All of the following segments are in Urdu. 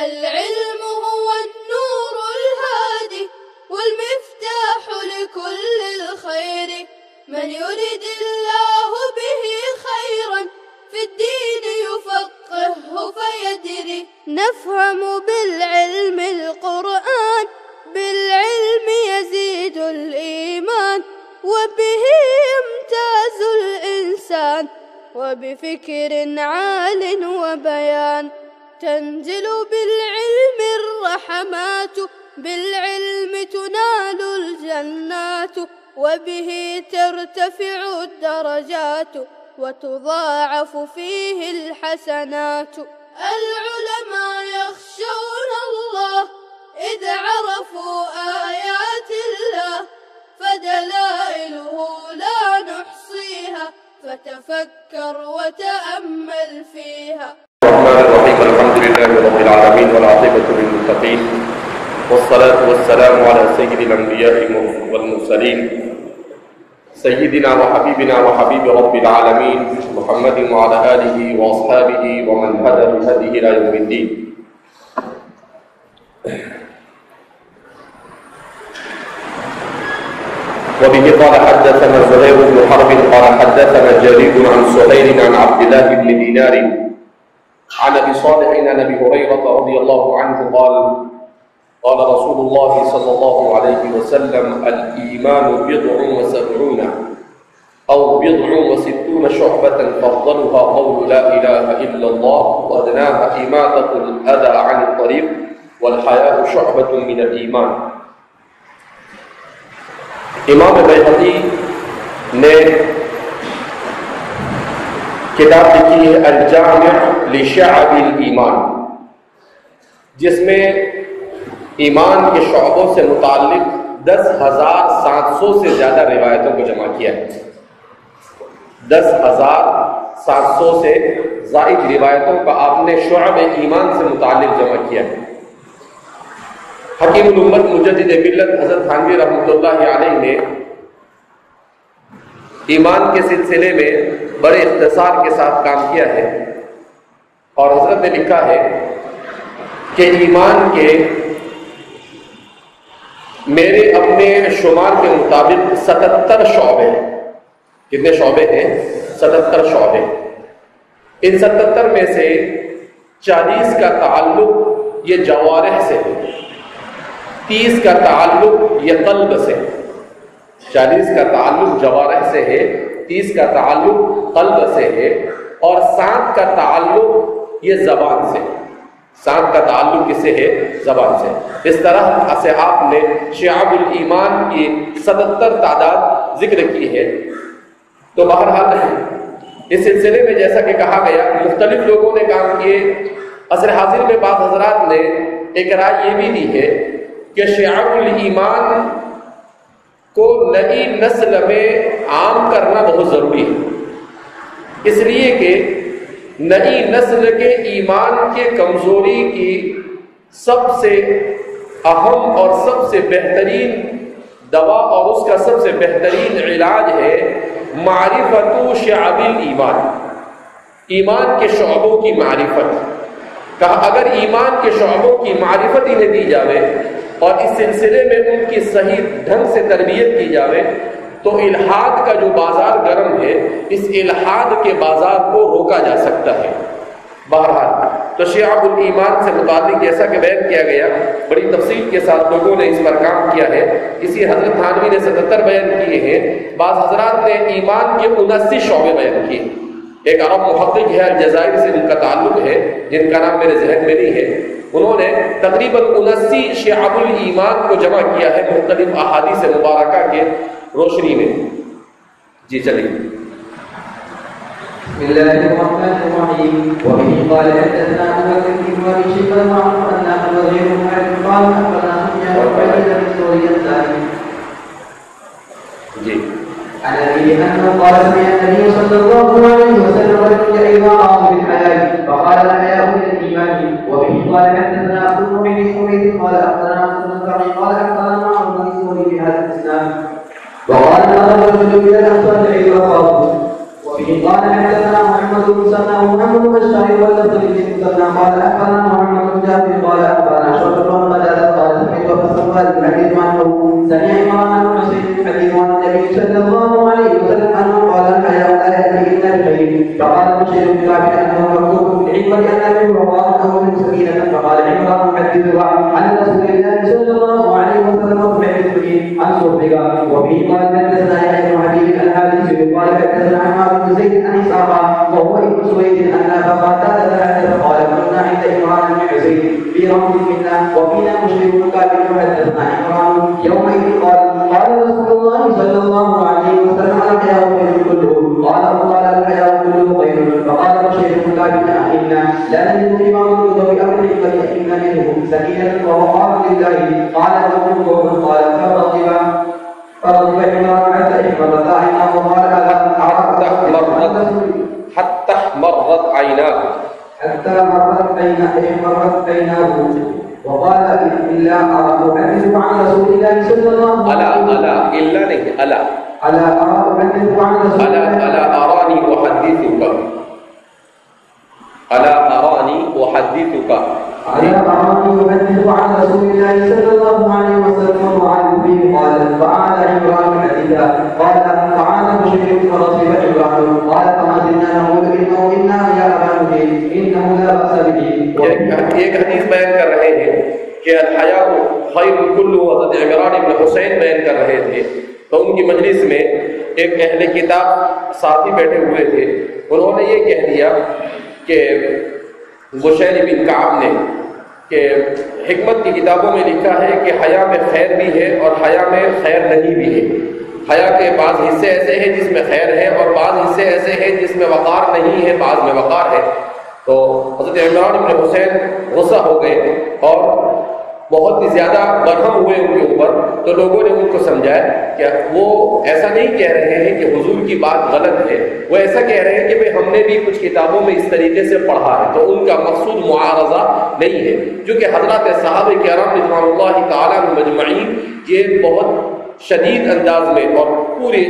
العلم هو النور الهادي والمفتاح لكل الخير، من يرد الله به خيرا في الدين يفقهه فيدري. نفهم بالعلم القرآن، بالعلم يزيد الإيمان، وبه يمتاز الإنسان، وبفكر عال وبيان. تنزل بالعلم الرحمات، بالعلم تنال الجنات، وبه ترتفع الدرجات، وتضاعف فيه الحسنات. العلماء يخشون الله إذ عرفوا آيات الله، فدلائله لا نحصيها، فتفكر وتأمل فيها. الرحمن الرحيم. الحمد لله رب العالمين والعاقبة للمتقين، والصلاة والسلام على سيد الأنبياء والمرسلين سيدنا وحبيبنا وحبيب رب العالمين محمد وعلى آله وأصحابه ومن هدى بهديه إلى يوم الدين. وبه قال حدثنا زهير بن حرب قال حدثنا جرير عن سهيل عن عبد الله بن دينار عن ابي صالح عن ابي هريره رضي الله عنه قال قال رسول الله صلى الله عليه وسلم: الايمان بضع وسبعون او بضع وستون شعبه، فافضلها قول لا اله الا الله، وادناها اماطه الاذى عن الطريق، والحياء شعبه من الايمان. امام بیہقی نے کتاب لکھی ہے الجامع لشعب الایمان، جس میں ایمان کے شعبوں سے متعلق 10,700 سے زیادہ روایتوں کو جمع کیا ہے. 10,700 سے زائد روایتوں کا آپ نے شعب ایمان سے متعلق جمع کیا ہے. حکیم الامت مجدد ملت حضرت تھانوی رحمۃ اللہ علیہ نے ایمان کے سلسلے میں بڑے اختصار کے ساتھ کام کیا ہے، اور حضرت نے لکھا ہے کہ ایمان کے میرے اپنے شمار کے مطابق 77 شعبے ہیں. کتنے شعبے ہیں؟ 77 شعبے. ان 77 میں سے 40 کا تعلق یہ جوارح سے ہے، 30 کا تعلق یہ قلب سے، 40 کا تعلق جوارح سے ہے، 30 کا تعلق قلب سے ہے، اور 7 کا تعلق یہ زبان سے. 7 کا تعلق کس سے ہے؟ زبان سے. اس طرح سے آپ نے شعب الایمان کی 77 تعداد ذکر کی ہے. تو بہرحال اس سلسلے میں جیسا کہ کہا گیا مختلف لوگوں نے کام کیے. عصر حاضر میں بعض حضرات نے ایک رائے یہ بھی دی ہے کہ شعب الایمان کو نئی نسل میں عام کرنا بہت ضروری ہے، اس لیے کہ نئی نسل کے ایمان کے کمزوری کی سب سے اہم اور سب سے بہترین دوا اور اس کا سب سے بہترین علاج ہے معرفت شعب الایمان، ایمان کے شعبوں کی معرفت. کہا اگر ایمان کے شعبوں کی معرفت انہیں دی جاوے اور اس سلسلے میں ان کی صحیح ڈھنگ سے تربیت کی جاوے تو الحاد کا جو بازار گرم ہے اس الحاد کے بازار کو روکا جا سکتا ہے. بہرحال تو شعب الایمان سے متعلق جیسا کہ بیان کیا گیا بڑی تفصیل کے ساتھ لوگوں نے اس پر کام کیا ہے. اسی حضرت تھانوی نے 77 بیان کیے ہیں، بعض حضرات نے ایمان کے 79 شعبے بیان کیے. ایک عرب محقق ہے الجزائر سے جن کا تعلق ہے، جن کا نام میرے ذہن میں نہیں ہے، انہوں نے تقریباً 79 شعب الایمان کو جمع کیا ہے مختلف احادیث مبارکہ کے روشنی میں. جی چلیے. بسم الله الرحمن الرحيم. وبه قال حدثنا ابو بكر بن ابي شيبه وعن احمد غير محمد قال اخبرنا سفيان بن الثوري الثاني جی عن ابي انه قال سمع النبي صلى الله عليه وسلم رجلا يعظ بالحياء فقال الحياء من الايمان. وبه قال حدثنا عبد المؤمن بن حميد قال اخبرنا عبد النافع قال اخبرنا معمر بن الثوري بهذا الاسلام وقال نظر رجل الى الاخطار وقال. وبه قال حدثنا محمد بن سنة ومحمد بن بشار واللفظ بن سنة قال اخبرنا محمد بن جابر قال وفي قال حدثنا يحيى بن حبيب الحارثي قال حدثنا عمار بن زيد عن اسحاق وهو ابن سويد ان ابا قتاده حدث قال كنا عند عمران بن حسين في رمز منا وفينا مشرك كافر حدثنا عمران يومئذ قال رسول الله صلى الله عليه وسلم الحياء خير كله قال الحياء كله خير فقال مشرك كافر انا لا نجد فيما نريد بامر فليأتنا منه سكينه ووقار لله قال رسول قال فغضب عمران حتى احمرت عيناه وقال حتى احمرت عيناه وقال إلا أحدثك عن رسول الله صلى الله عليه وسلم ألا إلا نہیں ألا أحدثك عن رسول الله ألا أراني أحدثك ألا أراني أحدثك عن رسول الله صلى الله عليه وسلم وعن فيه قال فعاد عمران حديثا قال فعاد مشرك فرصب عمران قال فما زلنا نقول إنه إنا يا أبا نجيب إنه لا بأس به. ایک حدیث بیان کر رہے ہیں کہ الحیاء خیر کلہ، حضرت عمران بن حسین بیان کر رہے تھے تو ان کی مجلس میں ایک اہل کتاب ساتھی بیٹھے ہوئے تھے، انہوں نے یہ کہہ دیا کہ بشیر بن کعب نے کہ حکمت کی کتابوں میں لکھا ہے کہ حیا میں خیر بھی ہے اور حیا میں خیر نہیں بھی ہے. حیا کے بعض حصے ایسے ہیں جس میں خیر ہے اور بعض حصے ایسے ہیں جس میں وقار نہیں ہے، بعض میں وقار ہے. تو حضرت عمران بن حسین غصہ ہو گئے اور بہت ہی زیادہ برہم ہوئے ان کے اوپر. تو لوگوں نے ان کو سمجھایا کہ وہ ایسا نہیں کہہ رہے ہیں کہ حضور کی بات غلط ہے، وہ ایسا کہہ رہے ہیں کہ بھئی ہم نے بھی کچھ کتابوں میں اس طریقے سے پڑھا ہے. تو ان کا مقصود معارضہ نہیں ہے، جو کہ حضرات صحابہ کرام رضوان اللہ تعالیٰ مجمعین یہ بہت شدید انداز میں اور پورے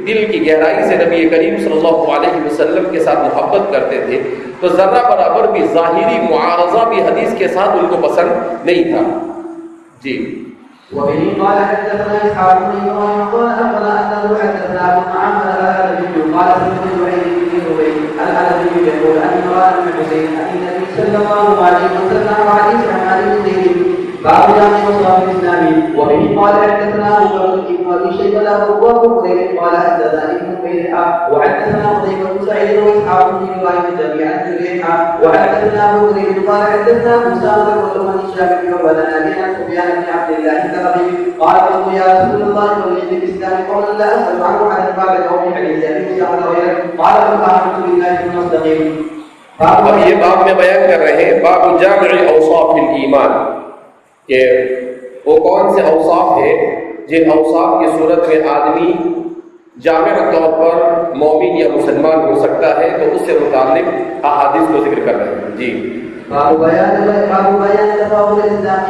دل کی گہرائی سے نبی کریم صلی اللہ علیہ وسلم کے ساتھ محبت کرتے تھے. تو ذرہ برابر بھی ظاہری معارضہ بھی حدیث کے ساتھ ان کو پسند نہیں تھا. جی. وبه قال حدثنا اسحاق بن ابراهيم قال اخبرنا انه حدثنا ابو معمر الالبي قال سمعت زهير بن زبير الالبي يقول ان عمران بن حسين ان النبي صلى الله عليه وسلم حديث عن علي بن زيد باب جامع مصحف الاسلامي. وبه قال حدثنا ابو بكر بن ابي شيبه ابو بكر قال حدثنا ابن بيرحه وحدثنا قتيبة بن سعيد واسحاق بن ابراهيم جميعا عن بيرحه وحدثنا ابو بكر قال حدثنا موسى بن عمر بن شاب بن ولنا بن سفيان بن عبد الله قال قلت يا رسول الله قل لي بالاسلام قولا لا اسال عنه عن باب القوم حديث ابي موسى وغيره قال فآمنت بالله المستقيم. اب یہ باب میں بیان کر رہے ہیں باب جامع اوصاف الایمان، کہ وہ کون سے اوصاف ہیں جن اوصاف کی صورت میں آدمی جامع طور پر مومن یا مسلمان ہو سکتا ہے. تو اس سے متعلق احادیث کو ذکر کر رہے ہیں. جی. باب بيان تفاضل الاسلام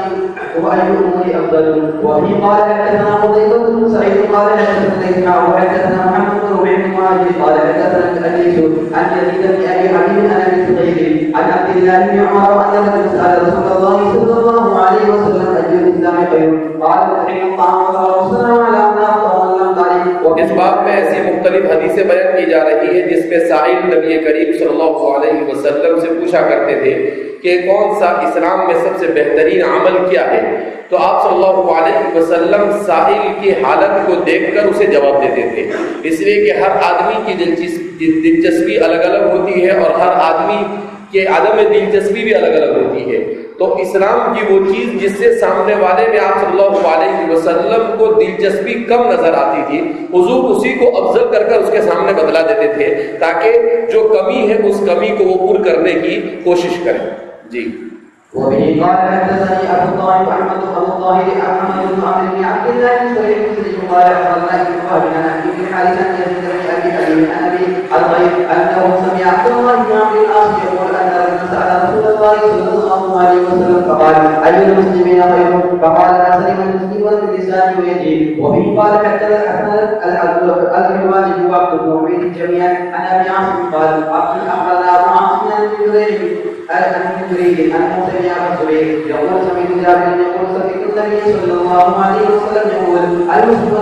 واي الامور افضل. وفي قال حدثنا قتيبة بن سعيد قال حدثنا اسحاق وحدثنا محمد بن ربيع بن مهاجر قال حدثنا الحديث عن يزيد بن ابي حبيب عن ابي سعيد عن عبد الله بن عمر ان النبي سال رسول الله صلى الله عليه وسلم اي الاسلام خير قال تحريم الطعام والصلاه على النار ولم تعرف. اس باب میں ایسی مختلف حدیثیں بیان کی جا رہی ہے جس میں سائل نبی کریم صلی اللہ علیہ وسلم سے پوچھا کرتے تھے کہ کون سا اسلام میں سب سے بہترین عمل کیا ہے. تو آپ صلی اللہ علیہ وسلم سائل کی حالت کو دیکھ کر اسے جواب دیتے تھے، اس لیے کہ ہر آدمی کی دلچسپی الگ الگ ہوتی ہے اور ہر آدمی کے عدم دلچسپی بھی الگ الگ ہوتی ہے. تو اسلام کی وہ چیز جس سے سامنے والے میں آپ صلی اللہ علیہ وسلم کو دلچسپی کم نظر آتی تھی، حضور اسی کو افضل کر کر اس کے سامنے بتلا دیتے تھے تاکہ جو کمی ہے اس کمی کو وہ پور کرنے کی کوشش کریں. جی. وبه قال حدثني ابو الطاهر احمد بن الطاهر احمد بن عمرو بن عبد الله بن سعيد بن قال اخبرنا ابن وهب عن ابي حارث عن يزيد بن ابي حبيب عن ابي الغيث انه سمع عبد الله بن عمرو العاص يقول ان رجلا سال رسول الله صلى الله عليه وسلم فقال اي المسلمين خير؟ فقال لا سلم المسلمون باللسان ويده. وبه قال حدثنا الحوالي وعبد المؤمن جميعا عن ابي عاصم قال اخبرنا ابو عاصم بن جريج يقول سمعت جابر يقول سمعت النبي صلى الله عليه وسلم يقول المسلم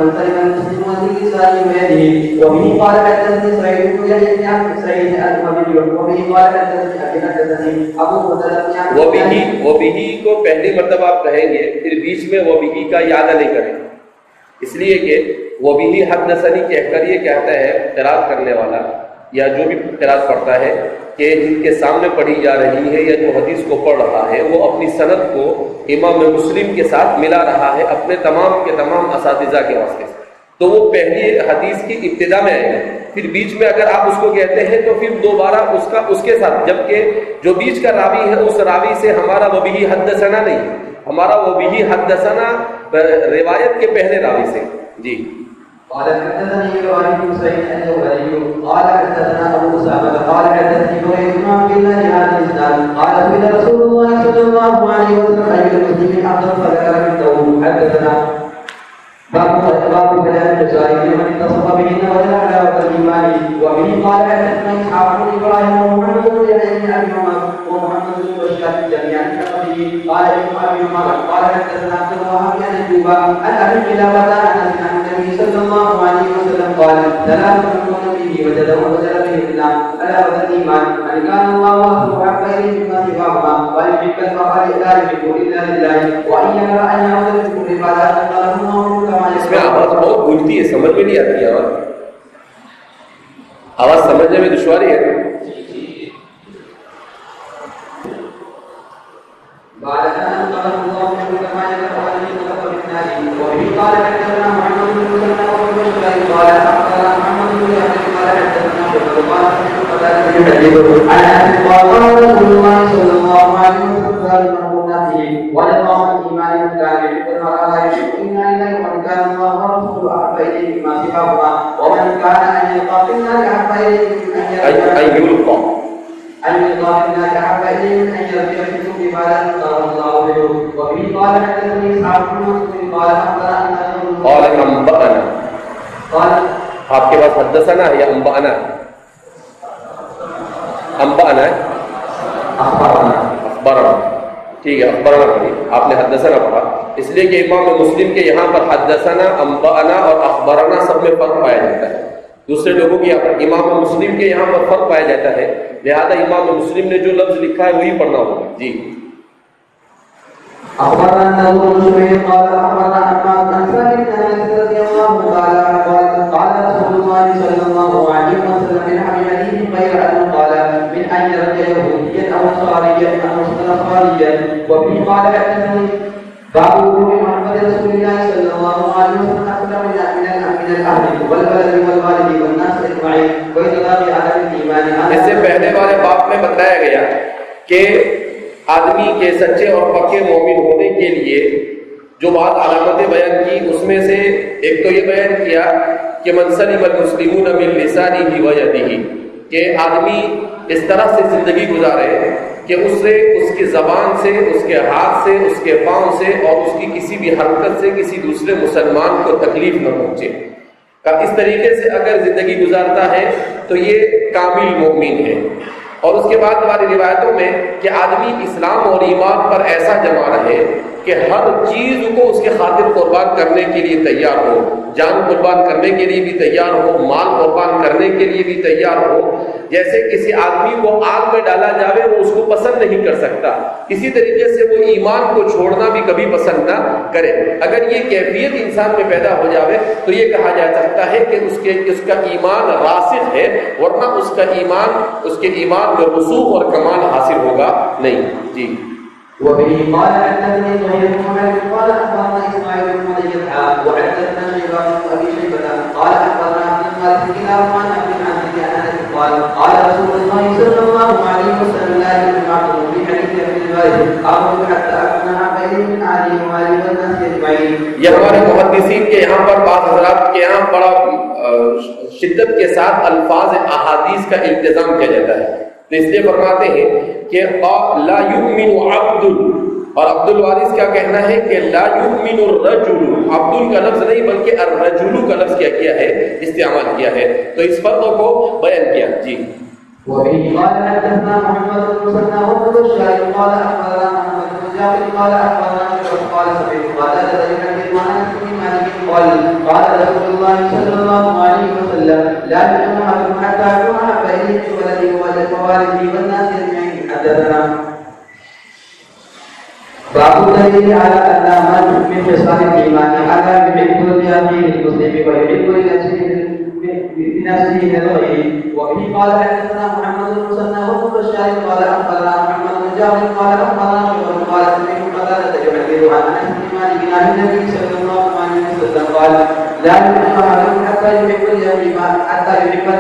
من سلم المسلمون بلسانه ويده. وبه قال حدثني سعيد بن يحيى بن سعيد المهدي. وبه قال حدثني ابو بكر. وبه کو پہلی مرتبہ آپ کہیں گے، پھر بیچ میں وبه کا اعادہ نہیں کریں. اس لیے کہ وہ بھی حدثنی کہہ کر یہ کہتا ہے قرات کرنے والا یا جو بھی قرات پڑھتا ہے کہ جن کے سامنے پڑھی جا رہی ہے یا جو حدیث کو پڑھ رہا ہے وہ اپنی سند کو امام مسلم کے ساتھ ملا رہا ہے اپنے تمام کے تمام اساتذہ کے واسطے سے، تو وہ پہلی حدیث کی ابتدا میں آئے گا، پھر بیچ میں اگر آپ اس کو کہتے ہیں تو پھر دوبارہ اس کے ساتھ، جبکہ جو بیچ کا راوی ہے اس راوی سے ہمارا وہ بھی حدثنا نہیں ہے، ہمارا وہ بھی حدثنا روایت کے پہلے راوی سے. جی قال حدثني ابراهيم بن سعيد الجوهري قال حدثنا ابو اسامه قال حدثني بريد بن عبد الله هذا الاسناد قال سئل رسول الله صلى الله عليه وسلم اي المسلمين افضل فذكر مثله. حدثنا باب بيان الجزائر من اتصف بهن وجد حلاوه الايمان. وبه قال حدثنا اسحاق بن ابراهيم ومحمد بن يحيى بن ابي عمر ومحمد بن بشار جميعا كقوله قال ابن ابي عمر قال حدثنا عبد الوهاب بن ايوب عن ابي قلابه عن النبي صلى الله عليه وسلم قال ثلاث من به وجد به الله حلاوه الايمان ان كان الله ورسوله احب اليه مما سواهما وان يحب المرء لا يحب الا لله وان يرى ان يعود بكل عباده قال الله. اس میں آواز بہت گونجتی ہے، سمجھ میں نہیں آتی ہے، آواز سمجھنے میں دشواری ہے. بعد أن قال الله كما يقول من خلق الناس. وفي قال حدثنا محمد بن مسلم وابن بشر قال أخبرنا محمد بن يحيى قال حدثنا شعبة قال سمعت يحدث عن أنس قال قال رسول الله صلى الله عليه وسلم قال من ولقام الإيمان من كان يحب المرء لا يحب إلا لله ومن كان الله ورسوله أحب إليه مما سواهما ومن كان أن يلقى في النار أحب إليه من أن يلقى أحب إليه من أن يرجع في سوء ما لا يختار الله به. وفي قال حدثني إسحاق بن مسلم قال أنبأنا قال آپ کے پاس حدثنا ہے یا انبأنا؟ انبأنا ہے، اخبرنا. ٹھیک ہے، اخبرنا پڑھی، آپ نے حدثنا پڑھا، اس لیے کہ امام مسلم کے یہاں پر حدثنا، انبأنا اور اخبرنا سب میں فرق پایا جاتا ہے. دوسرے لوگوں کی امام مسلم کے یہاں پر فرق پایا جاتا ہے، لہذا امام مسلم نے جو لفظ لکھا ہے وہی پڑھنا ہوگا. جی أخبرنا أبو نصر قال أخبرنا حماد عن ثابت بن أنس رضي الله قال قال رسول الله صلى الله عليه وسلم من حديث غير أنه قال من أن يرجع يهوديا أو نصرانيا أو نصرانيا. وفي قال حدثني باب وجوب محمد رسول الله صلى الله عليه وسلم أكثر من الأهل والبلد والوالد والناس أجمعين وإطلاق على الإيمان. اس سے پہلے والے باب میں بتایا گیا کہ آدمی کے سچے اور پکے مومن ہونے کے لیے جو بات علامتیں بیان کی اس میں سے ایک تو یہ بیان کیا کہ من سلم المسلمون من لسانه ويده، کہ آدمی اس طرح سے زندگی گزارے کہ اس سے، اس کی زبان سے، اس کے ہاتھ سے، اس کے پاؤں سے اور اس کی کسی بھی حرکت سے کسی دوسرے مسلمان کو تکلیف نہ پہنچے. اس طریقے سے اگر زندگی گزارتا ہے تو یہ کامل مومن ہے. اور اس کے بعد ہماری روایتوں میں کہ آدمی اسلام اور ایمان پر ایسا جمع رہے کہ ہر چیز کو اس کے خاطر قربان کرنے کے لیے تیار ہو، جان قربان کرنے کے لیے بھی تیار ہو، مال قربان کرنے کے لیے بھی تیار ہو. جیسے کسی آدمی کو آگ میں ڈالا جاوے وہ اس کو پسند نہیں کر سکتا، اسی طریقے سے وہ ایمان کو چھوڑنا بھی کبھی پسند نہ کرے. اگر یہ کیفیت انسان میں پیدا ہو جاوے تو یہ کہا جا سکتا ہے کہ اس کا ایمان راسخ ہے، ورنہ اس کے ایمان میں رسوخ اور کمال حاصل ہوگا نہیں. جی وبه قال حدثني زهير بن حرب قال اخبرنا اسماعيل بن علي وحدثنا شيبان بن ابي شيبه قال اخبرنا عبد الملك بن عثمان بن عبد الله قال قال رسول الله صلى الله عليه وسلم لا يؤمن عبد في حديث ابن الوارث اعبد حتى اكون حقا من اهلي ومالي والناس اجمعين. یہ ہمارے محدثین کے یہاں پر بعض حضرات کے یہاں بڑا شدت کے ساتھ الفاظ احادیث کا التزام کیا جاتا ہے، تو اس لیے فرماتے ہیں کہ لا یؤمن عبد، اور عبد الوارث کیا کہنا ہے کہ لا یؤمن الرجل، عبد کا لفظ نہیں بلکہ الرجل کا لفظ کیا ہے، استعمال کیا ہے. تو اس فرق کو بیان کیا. جی وبه قال حدثنا محمد بن مسلم وابن بشار قال اخبرنا محمد بن جعفر قال اخبرنا شعبة قال سمعت قتادة بن ابي انس بن مالك قال رسول الله صلى الله عليه وسلم لا يؤمن احدكم حتى اكون احب اليه من ولده ووالده والناس اجمعين. باب الدليل على أن من خصال الإيمان على يحب لأخيه المسلم ويحب لنفسه لغيره. وبه قال حدثنا محمد بن مسنى وابن بشار قال أخبرنا محمد بن جابر قال أخبرنا شعبة قال سمعت قتادة يحدث عن أنس بن مالك عن النبي صلى الله عليه وسلم قال لا يؤمن أحدكم حتى يحب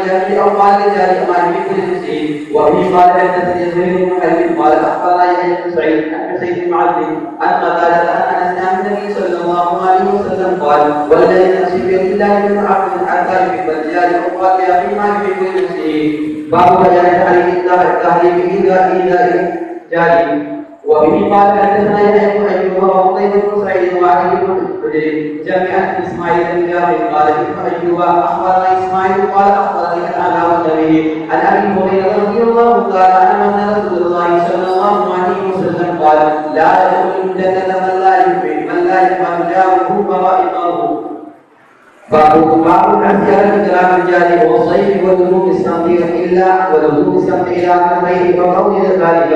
لأخيه أو قال لجاره ما يحب لنفسه. وبه قال حدثني زهير بن حرب قال أخبرنا يحيى بن سعيد عن حسين بن عبد عن قتادة عن أنس عن النبي صلى الله عليه وسلم قال والذي نفسي بيد الله من عبد حتى يحب لجاره أو قال لأخيه ما يحب لنفسه. باب بيان التحريم إذا جاري. وبه قال حدثنا يحيى بن أيوب وقتيبة بن سعيد وعلي بن حجر جميعا إسماعيل بن جابر قال ابن أيوب أخبرنا إسماعيل قال أخبرني الأعلى والنبي عن أبي هريرة رضي الله تعالى عنه أن رسول الله صلى الله عليه وسلم قال لا يدخل الجنة من لا يؤمن جاره بوائقه. باب الاحتيال بكلام الجاري والصيد ولزوم الصمت إلى أمرين وقول ذلك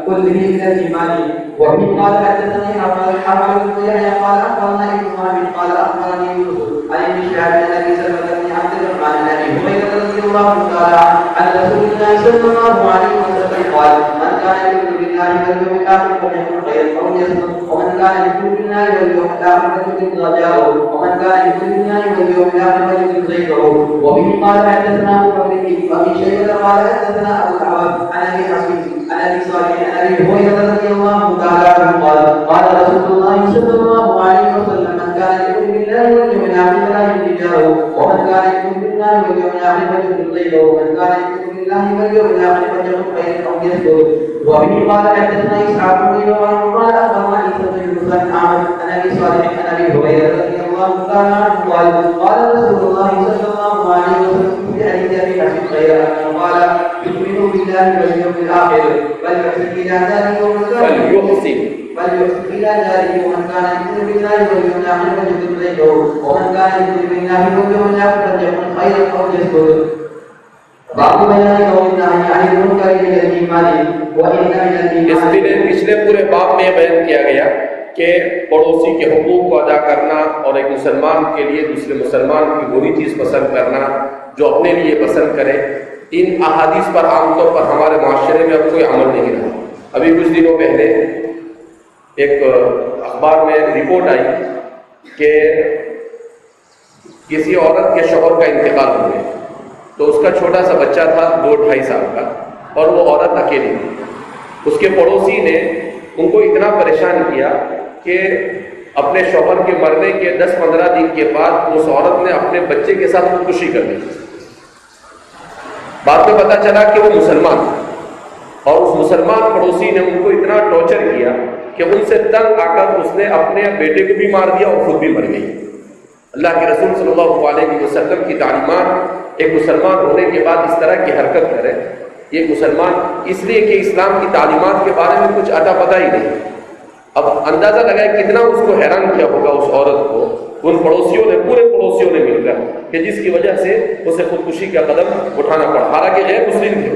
كله من الإيمان. وفي قال حدثني حرب بن يحيى قال أخبرنا ابن وهب قال أخبرني يوسف عن ابن شهاب عن أبي سلمة بن عبد الرحمن عن أبي هريرة رضي الله تعالى عن رسول الله صلى الله عليه وسلم قال من كان يؤمن بالله واليوم الآخر فليقل خيرا أو ليصمت ومن كان يؤمن بالله واليوم الآخر فليكرم ضجاره ومن كان يؤمن بالله واليوم الآخر فليكرم ضيفه. وبه قال حدثنا أبو بكر بن أبي شيبة قال حدثنا أبو الأحوص عن أبي حصين عن أبي صالح عن أبي هريرة رضي الله تعالى عنه قال رسول الله صلى الله عليه وسلم من كان يؤمن بالله واليوم الآخر فلا يؤذي جاره ومن كان يؤمن بالله واليوم الآخر فليكرم ضيفه ومن كان يؤمن بالله واليوم الآخر فليقل خيرا أو ليصمت. وبه قال حدثنا إسحاق بن إبراهيم قال أخبرنا عيسى بن موسى عن أبي صالح عن أبي هريرة رضي الله تعالى عنه قال رسول الله صلى الله عليه وسلم في حديث أبي حسن خيرا قال يؤمن بالله واليوم الآخر فليحسن إلى ذلك ومن كان يؤمن بالله واليوم الآخر فليكرم ضيفه ومن كان يؤمن بالله واليوم الآخر فليقل خيرا أو ليصمت. باب بیان قول النهی عن المنکر من الایمان وان من الایمان. اس لیے پچھلے پورے باب میں بیان کیا گیا کہ پڑوسی کے حقوق کو ادا کرنا اور ایک مسلمان کے لیے دوسرے مسلمان کی بری چیز پسند کرنا جو اپنے لیے پسند کرے. ان احادیث پر عام طور پر ہمارے معاشرے میں اب کوئی عمل نہیں رہا. ابھی کچھ دنوں پہلے ایک اخبار میں رپورٹ آئی کہ کسی عورت کے شوہر کا انتقال ہو گیا تو اس کا چھوٹا سا بچہ تھا 2-2.5 سال کا اور وہ عورت اکیلی تھی. اس کے پڑوسی نے ان کو اتنا پریشان کیا کہ اپنے شوہر کے مرنے کے 10-15 دن کے بعد اس عورت نے اپنے بچے کے ساتھ خودکشی کر لی. بعد میں پتا چلا کہ وہ مسلمان تھا اور اس مسلمان پڑوسی نے ان کو اتنا ٹارچر کیا کہ ان سے تنگ آ کر اس نے اپنے بیٹے کو بھی مار دیا اور خود بھی مر گئی. اللہ کے رسول صلی اللہ علیہ وسلم کی تعلیمات ایک مسلمان ہونے کے بعد اس طرح کی حرکت کرے. یہ مسلمان اس لیے کہ اسلام کی تعلیمات کے بارے میں کچھ اتا پتہ ہی نہیں. اب اندازہ لگائے کتنا اس کو حیران کیا ہوگا اس عورت کو ان پڑوسیوں نے, پورے پڑوسیوں نے مل کر, کہ جس کی وجہ سے اسے خودکشی کا قدم اٹھانا پڑا. حالانکہ غیر مسلم تھے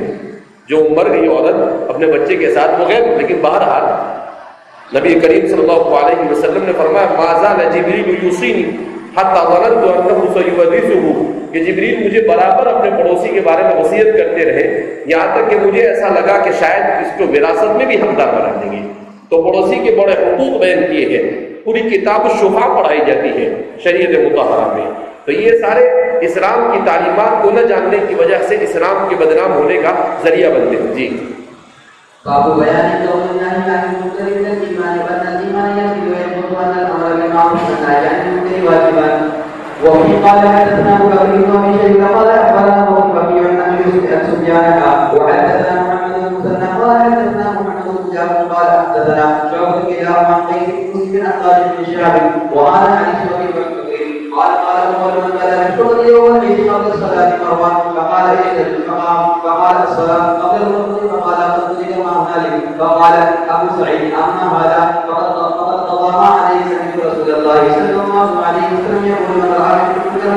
جو مر گئی عورت اپنے بچے کے ساتھ, وہ غیر, لیکن بہرحال نبی کریم صلی اللہ علیہ وسلم نے فرمایا ما زال جبریل یوصینی حتی ظننت انہ سیحدثہ, کہ جبریل مجھے برابر اپنے پڑوسی کے بارے میں وصیت کرتے رہے یہاں تک کہ مجھے ایسا لگا کہ شاید اس کو وراثت میں بھی حقدار بنا دیں گے. تو پڑوسی کے بڑے حقوق بیان کیے ہیں. پوری کتاب الشفا پڑھائی جاتی ہے شریعت مطہرہ میں. تو یہ سارے اسلام کی تعلیمات کو نہ جاننے کی وجہ سے اسلام کے بدنام ہونے کا ذریعہ بنتے ہیں. جی باب بیان قول النهي عن المنکر من الایمان وان الایمان یزيد وينقص وان الامر بالمعروف والنهي عن المنکر واجبان. وفي قال حدثنا ابو بكر بن ابي شيبه قال اخبرنا ابو بكر عن يوسف عن سفيان وحدثنا محمد بن مسنى قال حدثنا محمد بن جعفر قال حدثنا شعبة كلاهما عن قيس بن مسلم عن خالد بن شهاب وقال عن ابي بكر قال عمر من بلغ الشغل يوم العيد قبل الصلاه مروان فقال اجلس المقام فقال الصلاه قبل الركوع فقال قد كما هنالك فقال ابو سعيد اما هذا فقد قضى ما عليه سمعت رسول الله صلى الله عليه وسلم يقول من راى منكم منكرا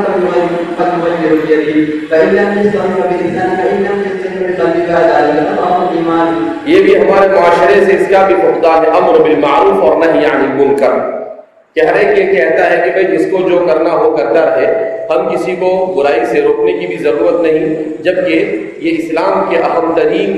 فليغير بيده فان لم يستطع فبلسانه فان لم يستطع القلب كذلك أضعف الإيمان. یہ بھی ہمارے معاشرے سے اس کا بھی فقدان ہے، امر بالمعروف اور نہی عن المنکر، کہ ہر ایک یہ کہتا ہے کہ بھائی جس کو جو کرنا ہو کرتا رہے، ہم کسی کو برائی سے روکنے کی بھی ضرورت نہیں، جبکہ یہ اسلام کے اہم ترین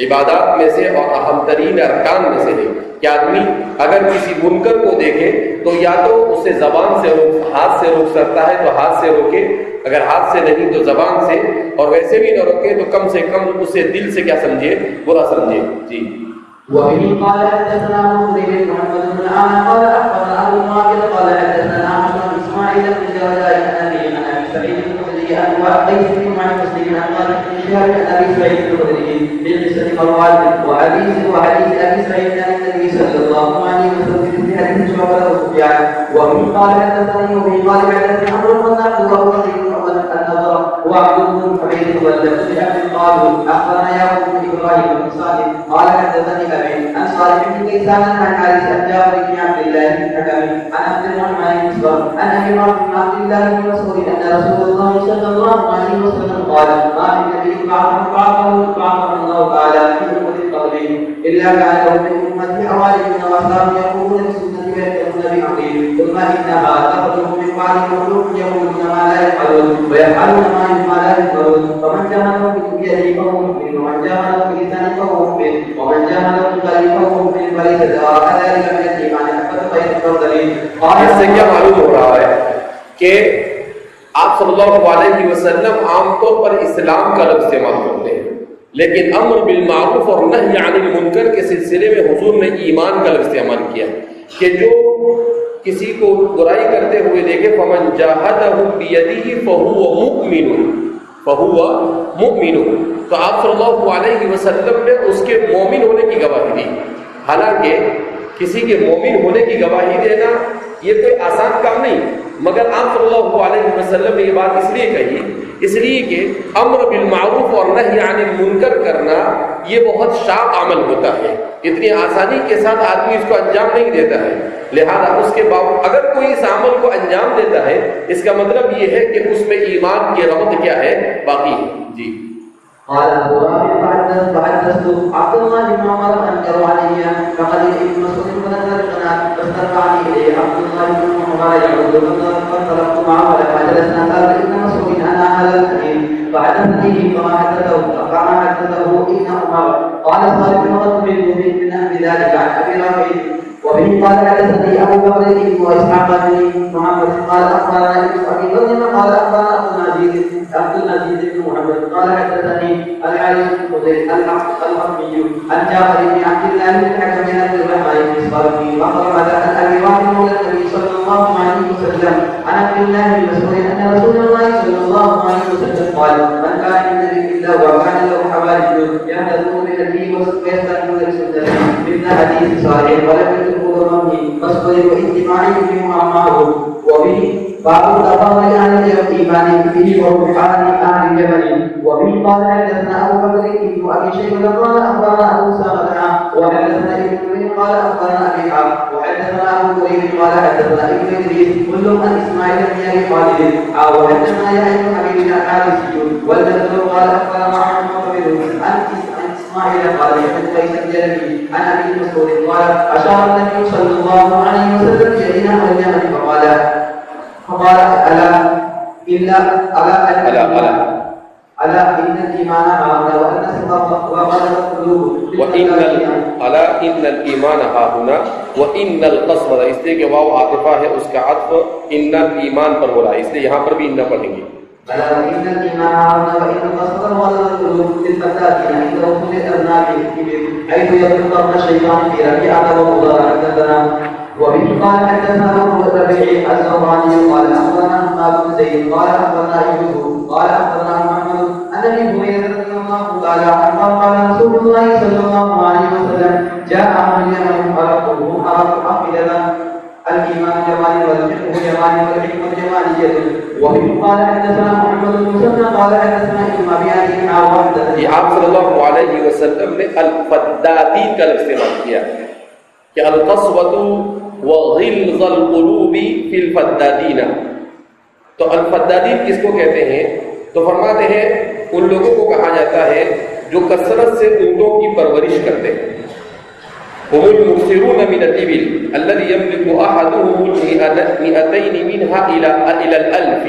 عبادات میں سے اور اہم ترین ارکان میں سے ہے کہ آدمی اگر کسی منکر کو دیکھے تو یا تو اسے زبان سے روک، ہاتھ سے روک سکتا ہے تو ہاتھ سے روکے، اگر ہاتھ سے نہیں تو زبان سے، اور ویسے بھی نہ روکے تو کم سے کم اسے دل سے کیا سمجھے، برا سمجھے. جی. وبه قال حدثنا مسلم بن محمد بن عامر قال اخبرنا ابو معاويه قال حدثنا عمرو بن اسماعيل بن جوزاء عن ابي سعيد الخدري عن قيس بن معين مسلم عن قال بن شهاب عن ابي سعيد الخدري بقصه مروان وحديث ابي سعيد عن النبي صلى الله عليه وسلم في حديث شعبه وسفيان. وبه قال حدثني وبه قال حدثنا عمرو بن عبد الله النظر وعبد بن حميد واللفظ بن قالوا اخبرنا يعقوب بن ابراهيم بن صالح قال حدثني ابي عن صالح بن كيسان عن حارث بن جابر بن عبد الله بن حكم عن عبد الرحمن بن صبر عن ابي بن عبد الله بن مسعود ان رسول الله صلى الله عليه وسلم قال ما من نبي بعثه الله تعالى في امه القبر الا كان له من امته حواريون واصحاب يقولون بسنه ويتبعون بامره ثم انها تخرج من بعد مخلوق يقولون ما لا يفعلون ويفعلون ما لا يفعلون فمن جاهدهم بيده فهو مؤمن ومن جاهدهم بلسانه فهو مؤمن ومن جاهدهم بقلبه فهو مؤمن وليس ذلك من الايمان حتى غير الفضلين. اس سے کیا معلوم ہو رہا ہے کہ آپ صلی اللہ علیہ وسلم عام طور پر اسلام کا لفظ استعمال کرتے ہیں، لیکن امر بالمعروف اور نہی عن المنکر کے سلسلے میں حضور نے ایمان کا لفظ استعمال کیا کہ جو کسی کو برائی کرتے ہوئے دیکھے فمن جاہدہ بیدہ فہو مؤمن، تو آپ صلی اللہ علیہ وسلم نے اس کے مومن ہونے کی گواہی دی. حالانکہ کسی کے مومن ہونے کی گواہی دینا یہ کوئی آسان کام نہیں، مگر آپ صلی اللہ علیہ وسلم نے یہ بات اس لیے کہی، اس لیے کہ امر بالمعروف اور نہی عن المنکر کرنا یہ بہت شاق عمل ہوتا ہے، اتنی آسانی کے ساتھ آدمی اس کو انجام نہیں دیتا ہے، لہذا اس کے باوجود اگر کوئی اس عمل کو انجام دیتا ہے اس کا مطلب یہ ہے کہ اس میں ایمان کی رغبت کیا ہے، باقی ہے. جی. قال ابو رافع فحدثت عبد الله بن عمر انكر علي فقد ابن مسعود فنزلنا فاسترفعني اليه عبد الله بن عمر يعود فانطلقت معه ولما جلسنا قال ابن مسعود انا هذا الحديث فحدثني فما حدثه ابن عمر قال صالح بن رجل من اهل ذلك عن ابي رافع. وبه قال حدثني ابو بكر بن واسحاق بن محمد قال اخبرنا ابي بكر قال اخبرنا عبد العزيز بن محمد قال حدثني الحارث بن خزيمة الحرمي عن جابر بن عبد الله بن الحكم بن عبد الرحمن بن الصالحي وأخبر عن أبي وائل مولى النبي صلى الله عليه وسلم عن عبد الله بن مسعود أن رسول الله صلى الله عليه وسلم قال من كان من نبي الله وكان له حواري يهتدون بهديه ويستنون بسنته مثل حديث صالح ولم يتركوا ظلمه فاصبر واجتماعه بما معه. وبه باب التفاضل عن الايمان به وروحان اهل الجبل. وبه قال حدثنا ابو بكر بن ابي شيبه قال اخبرنا ابو سامه وحدثنا ابن قال اخبرنا ابي حاتم وحدثنا ابو كريم قال حدثنا ابن ادريس كلهم عن اسماعيل بن ابي خالد وحدثنا يحيى بن حبيب الحارثي والنذر قال اخبرنا محمد بن عن اسماعيل قال يحدث قيس الجلبي عن ابي مسعود قال اشار النبي صلى الله عليه وسلم الينا واليمن فقال ألا إن الإيمان هاهنا وأن الصدق وغلب القلوب ألا إن الإيمان هاهنا وإن القصد، اس لیے کہ واو عاطفہ ہے اس کا عطف ان الایمان پر ہو رہا ہے، اس لیے یہاں پر بھی ان پڑھیں گے. ألا إن الإيمان هاهنا وإن القصد وغلب القلوب للفتاة عند وصول الأذناب حيث يذكرن الشيطان في ربيعة ومضر حدثنا. وبه قال حدثنا ابو الربيع الزهراني قال اخبرنا ابو زيد قال اخبرنا ايوب قال اخبرنا محمد ان ابي هريره رضي الله تعالى عنه قال رسول الله صلى الله عليه وسلم جاء من اليمن فرقهم افئده الايمان جمال والفقه جمال والحكمه جماليه. وبه قال حدثنا محمد بن مسلم قال حدثنا ابن ابي عدي آپ صلی اللہ علیہ وسلم نے الفدادین کا لفظ استعمال کیا کہ القسوة وغلظ القلوب فی الفدادین. تو الفدادین کس کو کہتے ہیں؟ تو فرماتے ہیں ان لوگوں کو کہا جاتا ہے جو کثرت سے اونٹوں کی پرورش کرتے ہیں. هم المكثرون من الإبل الذي يملك أحدهم 200 منها إلى الألف.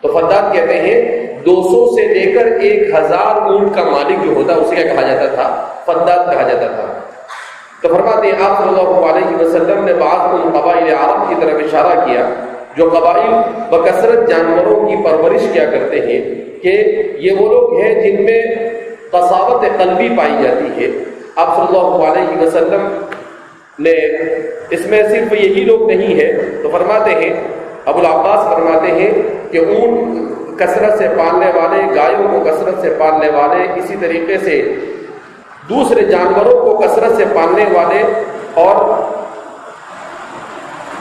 تو فداد کہتے ہیں 200 سے لے کر 1000 اونٹ کا مالک جو ہوتا اسے کیا کہا جاتا تھا؟ فداد کہا جاتا تھا. تو فرماتے ہیں آپ صلی اللہ علیہ وسلم نے بعض ان قبائل عرب کی طرف اشارہ کیا جو قبائل بکثرت جانوروں کی پرورش کیا کرتے ہیں کہ یہ وہ لوگ ہیں جن میں قساوت قلبی پائی جاتی ہے. آپ صلی اللہ علیہ وسلم نے اس میں صرف یہی لوگ نہیں ہے تو فرماتے ہیں ابو العباس فرماتے ہیں کہ اونٹ کثرت سے پالنے والے، گایوں کو کثرت سے پالنے والے، اسی طریقے سے دوسرے جانوروں کو کثرت سے پالنے والے اور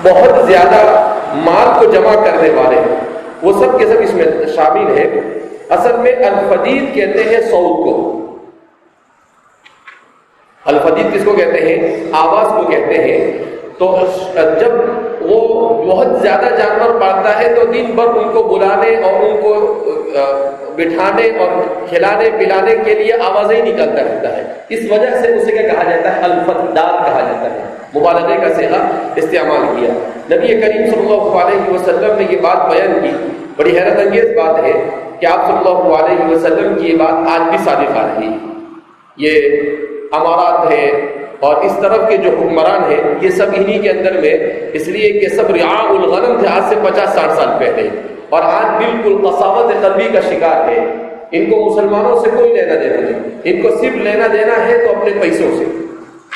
بہت زیادہ مال کو جمع کرنے والے، وہ سب کے سب اس میں شامل ہیں. اصل میں الفدید کہتے ہیں صوت کو. الفدید کس کو کہتے ہیں؟ آواز کو کہتے ہیں. تو جب وہ بہت زیادہ جانور پالتا ہے تو دن بھر ان کو بلانے اور ان کو بٹھانے اور کھلانے پلانے کے لیے آوازیں ہی نکلتا رہتا ہے. اس وجہ سے اسے کیا کہا جاتا ہے؟ الفداد کہا جاتا ہے. مبالغے کا صیغہ استعمال کیا. نبی کریم صلی اللہ علیہ وسلم نے یہ بات بیان کی. بڑی حیرت انگیز بات ہے کہ آپ صلی اللہ علیہ وسلم کی یہ بات آج بھی صادق آ رہی ہے. یہ امارات ہیں اور اس طرف کے جو حکمران ہیں یہ سب انہی کے اندر میں، اس لیے کہ سب رعاء الغنم تھے آج سے 50-60 سال پہلے، اور آج بالکل قساوت قلبی کا شکار ہے. ان کو مسلمانوں سے کوئی لینا دینا نہیں، ان کو صرف لینا دینا ہے تو اپنے پیسوں سے.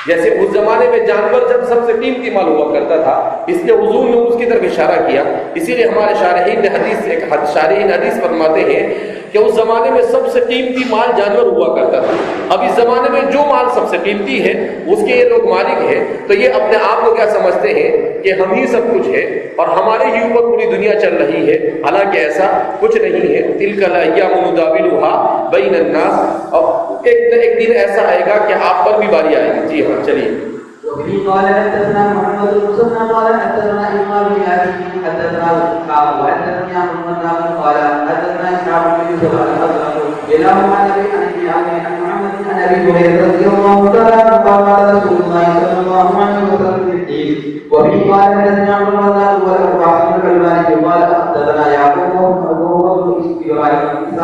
جیسے اس زمانے میں جانور جب سب سے قیمتی مال ہوا کرتا تھا، اس لیے حضور نے اس کی طرف اشارہ کیا. اسی لیے ہمارے شارحین حدیث فرماتے ہیں کہ اس زمانے میں سب سے قیمتی مال جانور ہوا کرتا تھا. اب اس زمانے میں جو مال سب سے قیمتی ہے اس کے یہ لوگ مالک ہیں، تو یہ اپنے آپ کو کیا سمجھتے ہیں کہ ہم ہی سب کچھ ہے اور ہمارے ہی اوپر پوری دنیا چل رہی ہے. حالانکہ ایسا کچھ نہیں ہے. تلک الایام نداولها بین الناس. اور ایک دن ایسا آئے گا کہ آپ پر بھی باری آئے گی. جی ہاں چلیے. وفي قال حدثنا محمد بن مسلم قال حدثنا إمام بن أبي حدثنا إسحاق وحدثني عن محمد قال حدثنا إسحاق بن يوسف الحضرمي كلاهما عن أبي عن محمد عن أبي هريرة رضي الله تعالى عنه قال رسول الله صلى الله عليه وسلم في الدين. وفي قال حدثنا عبد الرزاق والأربعة بن الباني قال حدثنا يعقوب بن إبراهيم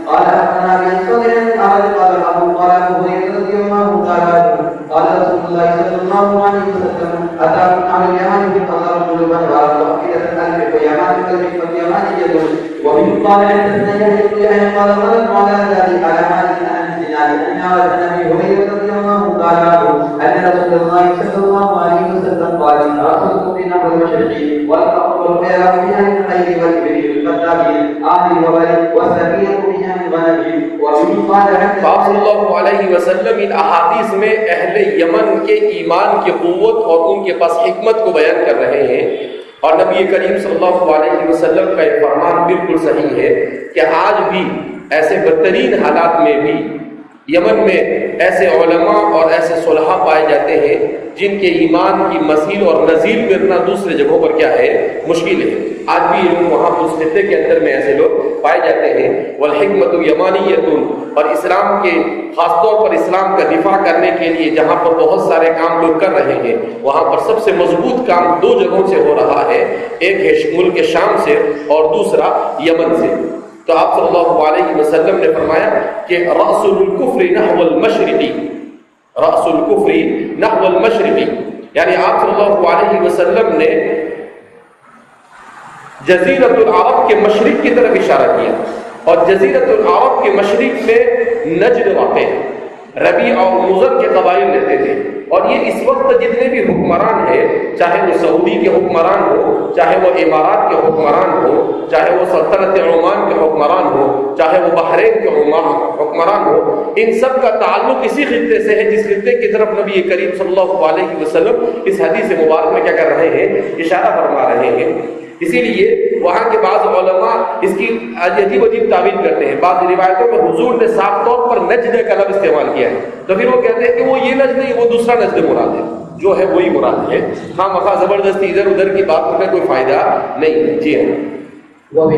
قال حدثنا أبي صالح قال أبو هريرة رضي الله تعالى عنه قال رسول الله صلى الله عليه وسلم أتاكم عن اليمن بقدر قلوبا وأرض أفئدة ألف ويمان كلمة واليمان يدل. ومن قال حدثنا يحيى قال غلط على ذلك على مالك عن سنان أن عن أبي هريرة رضي الله تعالى عنه أن رسول الله صلى الله عليه وسلم قال أرسلكم في نحو المشرق والأرض والخيرات في أهل الخير والإبل والفتاة أهل الوبل والسفينة في أهل الغنم. ومن قال آپ صلی اللہ علیہ وسلم ان احادیث میں اہل یمن کے ایمان کی قوت اور ان کے پاس حکمت کو بیان کر رہے ہیں. اور نبی کریم صلی اللہ علیہ وسلم کا یہ فرمان بالکل صحیح ہے کہ آج بھی ایسے بدترین حالات میں بھی یمن میں ایسے علماء اور ایسے صلحاء پائے جاتے ہیں جن کے ایمان کی مثیل اور نزیل کرنا دوسرے جگہوں پر کیا ہے؟ مشکل ہے. آج بھی وہاں اس خطے کے اندر میں ایسے لوگ پائے جاتے ہیں. والحکمت یمانیۃ. اور اسلام کے خاص طور پر اسلام کا دفاع کرنے کے لیے جہاں پر بہت سارے کام لوگ کر رہے ہیں وہاں پر سب سے مضبوط کام دو جگہوں سے ہو رہا ہے. ایک ہے ملک شام سے اور دوسرا یمن سے. تو آپ صلی اللہ علیہ وسلم نے فرمایا کہ رأس الکفر نحو المشرقی، رأس الکفر نحو المشرقی، یعنی آپ صلی اللہ علیہ وسلم نے جزیرت العرب کے مشرق کی طرف اشارہ کیا. اور جزیرت العرب کے مشرق میں نجد واقع ہے. ربیع اور مضر کے قبائل رہتے تھے. اور یہ اس وقت جتنے بھی حکمران ہیں، چاہے وہ سعودی کے حکمران ہو، چاہے وہ امارات کے حکمران ہو، چاہے وہ سلطنت عمان کے حکمران ہو، چاہے وہ بحرین کے حکمران ہو، ان سب کا تعلق اسی خطے سے ہے جس خطے کی طرف نبی کریم صلی اللہ علیہ وسلم اس حدیث مبارک میں کیا کر رہے ہیں؟ اشارہ فرما رہے ہیں. اسی لیے وہاں کے بعض علماء اس کی عجیب عجیب تعبیر کرتے ہیں. بعض روایتوں میں حضور نے صاف طور پر نجد کا لفظ استعمال کیا ہے، تو پھر وہ کہتے ہیں کہ وہ یہ نجد نہیں، وہ دوسرا نجد مراد ہے، جو ہے وہی مراد ہے. ہاں مخواہ زبردستی ادھر ادھر کی بات میں کوئی فائدہ نہیں ہے. جی ہاں. اور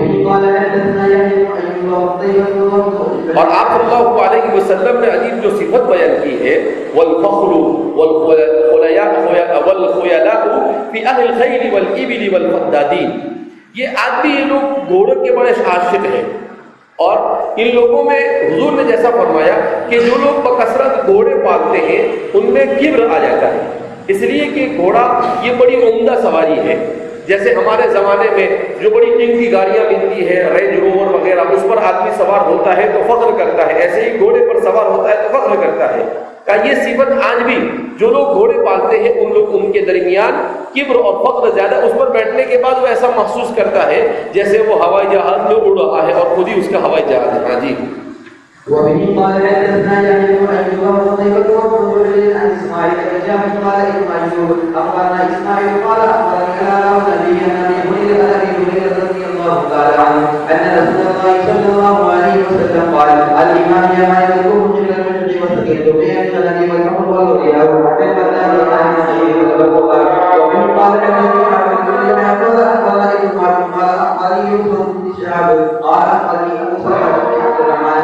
آپ صلی اللہ علیہ وسلم نے عجیب جو صفت بیان کی ہے والفخر والخیلاء فی اہل الخیل والابل والفدادین، یہ آدمی یہ لوگ گھوڑوں کے بڑے عاشق ہیں، اور ان لوگوں میں حضور نے جیسا فرمایا کہ جو لوگ بکثرت گھوڑے پالتے ہیں ان میں کبر آ جاتا ہے، اس لیے کہ گھوڑا یہ بڑی عمدہ سواری ہے۔ جیسے ہمارے زمانے میں جو بڑی قیمتی گاڑیاں ملتی ہیں، رینج روور وغیرہ، اس پر آدمی سوار ہوتا ہے تو فخر کرتا ہے، ایسے ہی گھوڑے پر سوار ہوتا ہے تو فخر کرتا ہے۔ کہ یہ صفت آج بھی جو لوگ گھوڑے پالتے ہیں ان کے درمیان کبر اور فخر زیادہ، اس پر بیٹھنے کے بعد وہ ایسا محسوس کرتا ہے جیسے وہ ہوائی جہاز میں اڑ رہا ہے اور خود ہی اس کا ہوائی جہاز ہے۔ ہاں جی۔ وبه قال حدثنا يحيى بن ايوب وقتيبة وابن جرير عن اسماعيل بن جعفر قال ابن ايوب اخبرنا اسماعيل قال اخبرني ابي هريره رضي الله تعالى عنه ان رسول الله صلى الله عليه وسلم قال الامام يوم يذكر من المشرق والسكين بين الغنم والحمر والرياء وحكم النار عن الخير والبقاء. وبه قال حدثنا احمد بن يحيى قال اخبرنا ابن معين قال اخبرني يوسف بن شهاب قال اخبرني ابو سلمة بن عبد الرحمن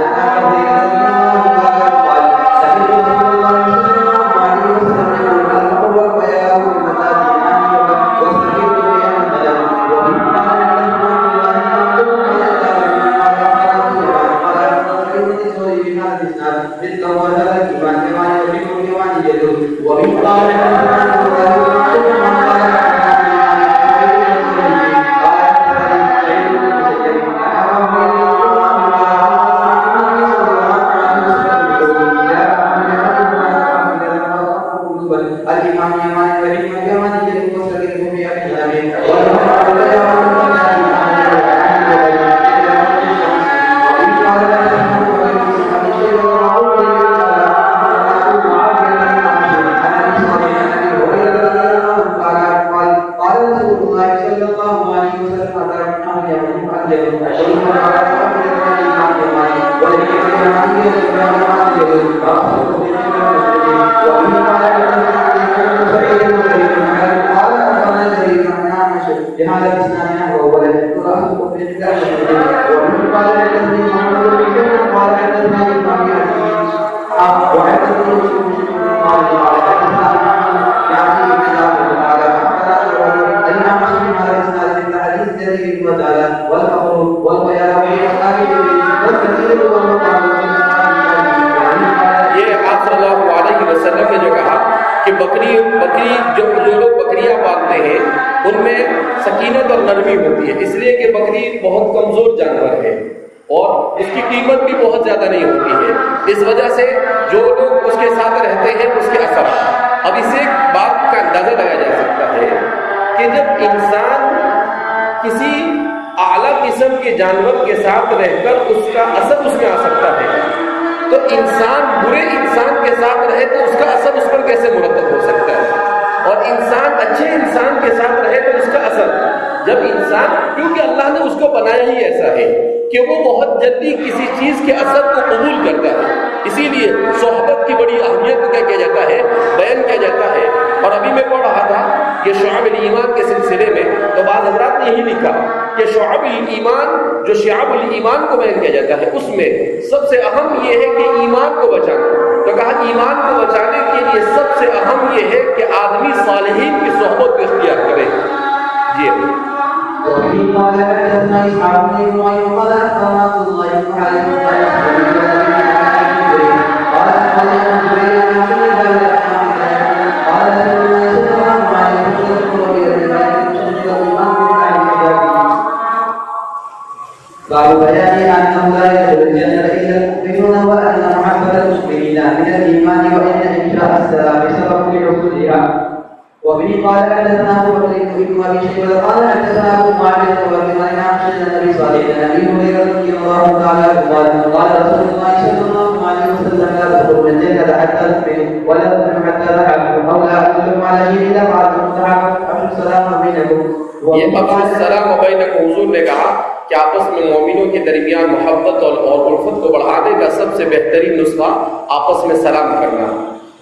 حضور نے کہا کہ آپس میں مومنوں کے درمیان محبت اور الفت کو بڑھانے کا سب سے بہترین نسخہ آپس میں سلام کرنا۔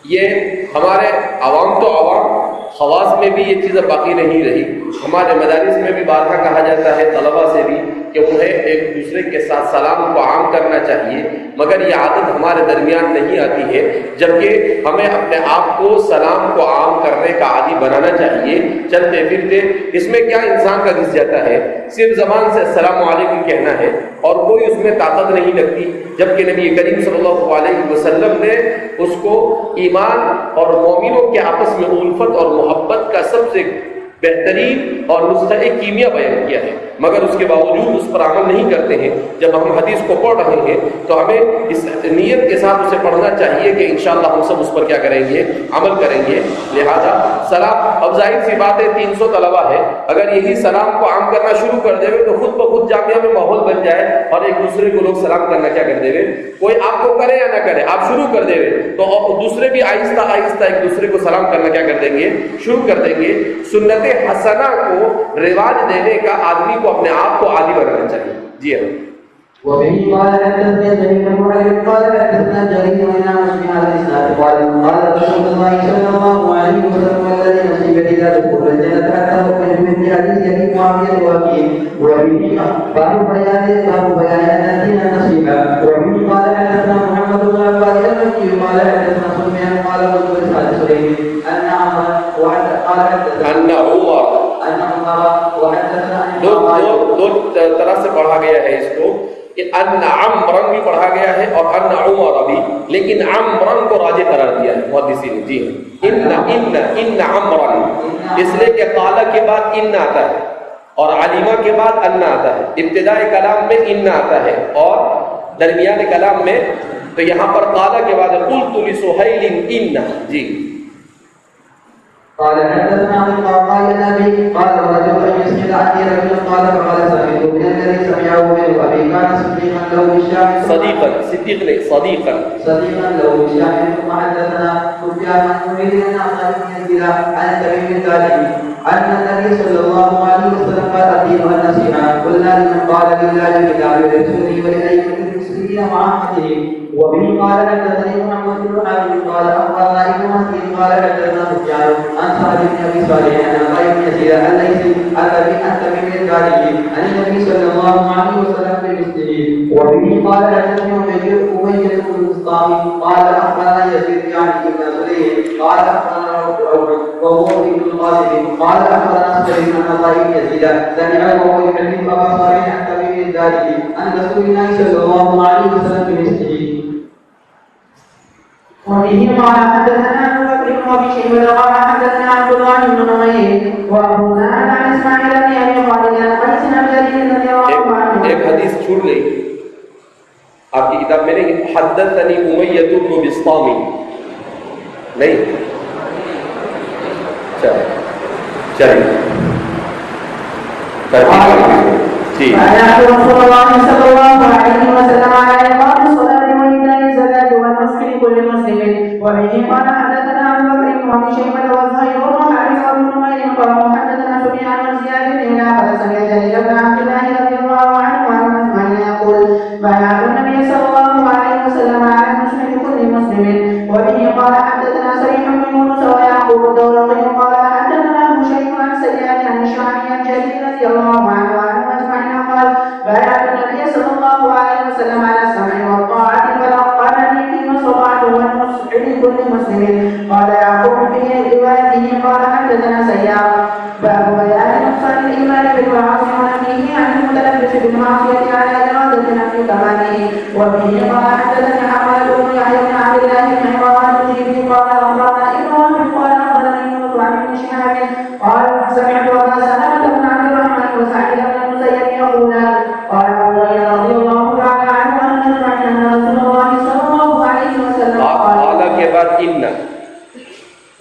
یہ ہمارے عوام تو عوام، خواص میں میں بھی یہ چیز باقی نہیں رہی. ہمارے مدارس میں بھی بارہا کہا جاتا ہے طلبہ سے بھی کہ انہیں ایک دوسرے کے ساتھ سلام کو عام کرنا چاہیے، مگر یہ عادت ہمارے درمیان نہیں آتی ہے، جبکہ ہمیں اپنے آپ کو سلام کو عام کرنے کا عادی بنانا چاہیے. چلتے پھرتے اس میں کیا انسان کا گھس جاتا ہے، صرف زبان سے السلام علیکم کہنا ہے اور کوئی اس میں طاقت نہیں لگتی، جبکہ نبی کریم صلی اللہ علیہ وسلم نے اس کو ایمان اور مومنوں کے آپس میں الفت اور محبت کا سب سے بہترین اور نسخہ کیمیا بیان کیا ہے، مگر اس کے باوجود اس پر عمل نہیں کرتے ہیں. جب ہم حدیث کو پڑھ رہے ہیں تو ہمیں اس نیت کے ساتھ اسے پڑھنا چاہیے کہ انشاءاللہ ہم سب اس پر کیا کریں گے، عمل کریں گے. لہذا سلام، اب ظاہر سی بات ہے 300 طلبہ ہے، اگر یہی سلام کو عام کرنا شروع کر دے تو خود بخود جامعہ میں ماحول بن جائے اور ایک دوسرے کو لوگ سلام کرنا کیا کر دے، کوئی آپ کو کرے یا نہ کرے، آپ شروع کر دے تو دوسرے بھی آہستہ آہستہ ایک دوسرے کو سلام کرنا کیا کر دیں گے، شروع کر دیں گے. سنت حسنہ کو رواج دینے کا آدمی کو اپنے آپ کو عادی بنانا چاہیے. جی ہاں. وبه قال حدثنا جرير بن معاوية قال حدثنا جرير بن عاصم بن هذا الاسناد قال قال رسول الله صلى الله عليه وسلم والذي نفسي بيده ادخل الجنة حتى أخرج من حديث أبي معاوية الوكيل. وبه باب بيان أن الدين نصيبا. وبه قال حدثنا محمد بن عباد المكي قال حدثنا سفيان قال قلت لسعد سليم أن عمر قال حدثنا أن عمر وحدثنا دو طرح سے پڑھا گیا ہے اس کو کہ ان عمرن بھی پڑھا گیا ہے اور ان عمر بھی، لیکن عمرن کو راجح قرار دیا ہے محدثین نے. جی ان عمرن، اس لیے کہ قال کے بعد ان آتا ہے اور علیمہ کے بعد ان آتا ہے. ابتداء کلام میں ان آتا ہے اور درمیان کلام میں، تو یہاں پر قال کے بعد قلت لسہیل ان. جی. قال حدثنا عن قال النبي قال رجل يسمع عني رجلا قال فقال سمعت من الذي سمعه منه ابي كان صديقا له بالشام صديقا له بالشام. ثم حدثنا سفيان عن حميد بن عبد بن يزيد عن تميم الدارمي ان النبي صلى الله عليه وسلم قال الدين النصيحه. قلنا لمن قال لله الكتاب ولرسوله ولأئمة المسلمين وعامته. وبه قال حدثني محمد بن عبد قال اخبرنا ابن مسعود قال حدثنا سفيان عن سعد بن ابي صالح عن عطاء بن يزيد الليثي عن تميم الدارمي عن النبي صلى الله عليه وسلم بمثله. وبه قال حدثني أمية بن البسطامي قال اخبرنا يزيد يعني ابن سليم قال اخبرنا وهو ابن القاسم قال اخبرنا سليم عن عطاء بن يزيد سمعه وهو يحدث ابا صالح عن تميم الدارمي عن رسول الله صلى الله عليه وسلم بمثله. وبه قال حدثنا ابو بكر بن ابي شيبه قال حدثنا عبد الله بن نمير وابو زناد عن اسماعيل بن ابي خالد عن قيس بن جرير رضي الله عنه. ایک حدیث چھوٹ گئی آپ کی کتاب میں نہیں، حدثنی امیۃ بن بسطامی نہیں. چلیے جی. رسول الله صلى الله عليه وسلم على اقام الصلاه وايتاء الزكاه والنصح لكل مسلم. وبه قال حدثنا ابو بكر بن ابي شيبه وزهير بن حارث بن نمير قال حدثنا سفيان عن زياد بن عباس سمع جرير بن عبد الله رضي الله عنه عن يقول بايعت النبي صلى الله عليه وسلم على النصح لكل مسلم. وبه قال حدثنا سريح بن يونس ويعقوب الدورقي قال حدثنا هشيم عن سجاد عن الشعبي عن جرير رضي الله عنه قال بايعت النبي صلى الله عليه وسلم على السمع والطاعة فلقنني فيما استطعت والنصح لكل مسلم. قال يعقوب في روايته قال حدثنا سيار باب بيان نقصان الإيمان بالمعاصي ونفيه عن المتلبس بالمعصية على إرادة نفي كماله. وبه قال حدثني حماد بن يحيى بن عبد الله بن عمران الجيبي قال أخبرنا إبراهيم قال أخبرني يونس عن ابن شهاب قال سمعت أبا سلمة بن عبد الرحمن وسعيد بن المسيب يقولان قال أبو هريرة رضي الله تعالى عنه أن رسول الله صلى الله عليه وسلم قال کے بعد ان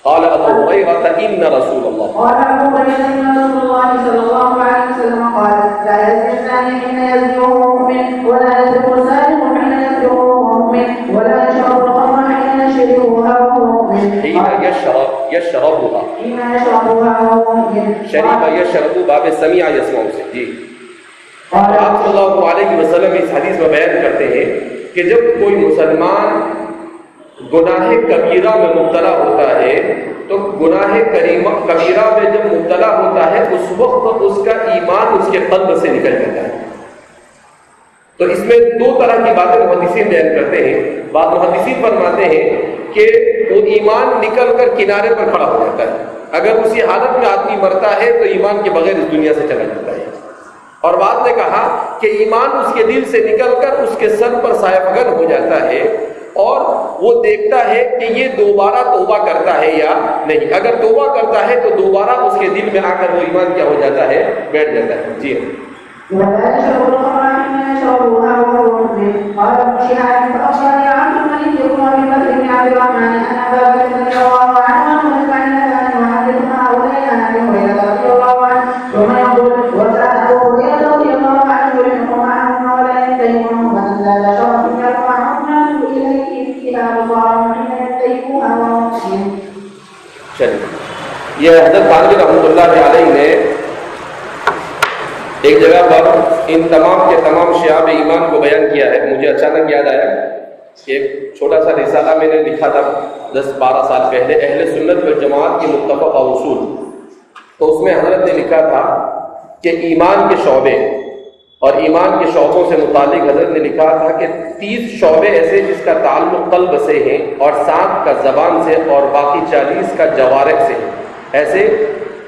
قال ابو هريرة ان رسول الله قال أبو هريرة ان رسول الله صلى الله عليه وسلم قال لا يزني الزاني حين يزني وهو مؤمن ولا يسرق السارق حين يسرق وهو مؤمن ولا يشرب الخمر حين يشربها وهو مؤمن حين يشربها شرب يشرب باب سميع يسمع سے. جی. آپ صلی اللہ علیہ وسلم اس حدیث میں بیان کرتے ہیں کہ جب کوئی مسلمان گناہ کبیرہ میں مبتلا ہوتا ہے تو گناہ کبیرہ میں جب مبتلا ہوتا ہے اس وقت اس کا ایمان اس کے قلب سے نکل جاتا ہے. تو اس میں دو طرح کی باتیں محدثین بیان کرتے ہیں. بعض محدثین فرماتے ہیں کہ وہ ایمان نکل کر کنارے پر کھڑا ہو جاتا ہے. اگر اسی حالت میں آدمی مرتا ہے تو ایمان کے بغیر اس دنیا سے چلا جاتا ہے. اور بعد نے کہا کہ ایمان اس کے دل سے نکل کر اس کے سر پر سایہ فگن ہو جاتا ہے اور وہ دیکھتا ہے کہ یہ دوبارہ توبہ کرتا ہے یا نہیں. اگر توبہ کرتا ہے تو دوبارہ اس کے دل میں آ کر وہ ایمان کیا ہو جاتا ہے, بیٹھ جاتا ہے. جی یہ حضرت تھانوی رحمۃ اللہ علیہ نے ایک جگہ پر ان تمام کے تمام شعاب ایمان کو بیان کیا ہے. مجھے اچانک یاد آیا کہ ایک چھوٹا سا رسالہ میں نے لکھا تھا 10-12 سال پہلے, اہل سنت والجماعت کی متفقہ اصول. تو اس میں حضرت نے لکھا تھا کہ ایمان کے شعبے اور ایمان کے شعبوں سے متعلق حضرت نے لکھا تھا کہ 30 شعبے ایسے جس کا تعلق قلب سے ہے اور 7 کا زبان سے اور باقی 40 کا جوارح سے ہے. ایسے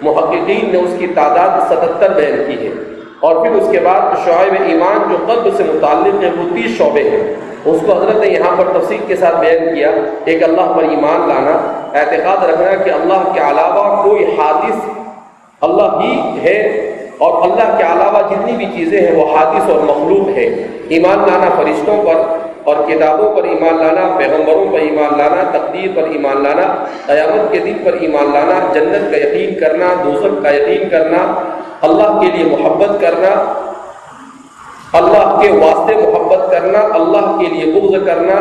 محققین نے اس کی تعداد 77 بیان کی ہے. اور پھر اس کے بعد شعائب ایمان جو قلب سے متعلق ہے وہ 30 شعبے ہیں. اس کو حضرت نے یہاں پر تفصیل کے ساتھ بیان کیا. ایک اللہ پر ایمان لانا, اعتقاد رکھنا کہ اللہ کے علاوہ کوئی حادث اللہ ہی ہے اور اللہ کے علاوہ جتنی بھی چیزیں ہیں وہ حادث اور مخلوق ہے. ایمان لانا فرشتوں پر اور کتابوں پر ایمان لانا, پیغمبروں پر ایمان لانا, تقدیر پر ایمان لانا, قیامت کے دن پر ایمان لانا, جنت کا یقین کرنا, دوزخ کا یقین کرنا, اللہ کے لیے محبت کرنا, اللہ کے واسطے محبت کرنا, اللہ کے لیے بغض کرنا,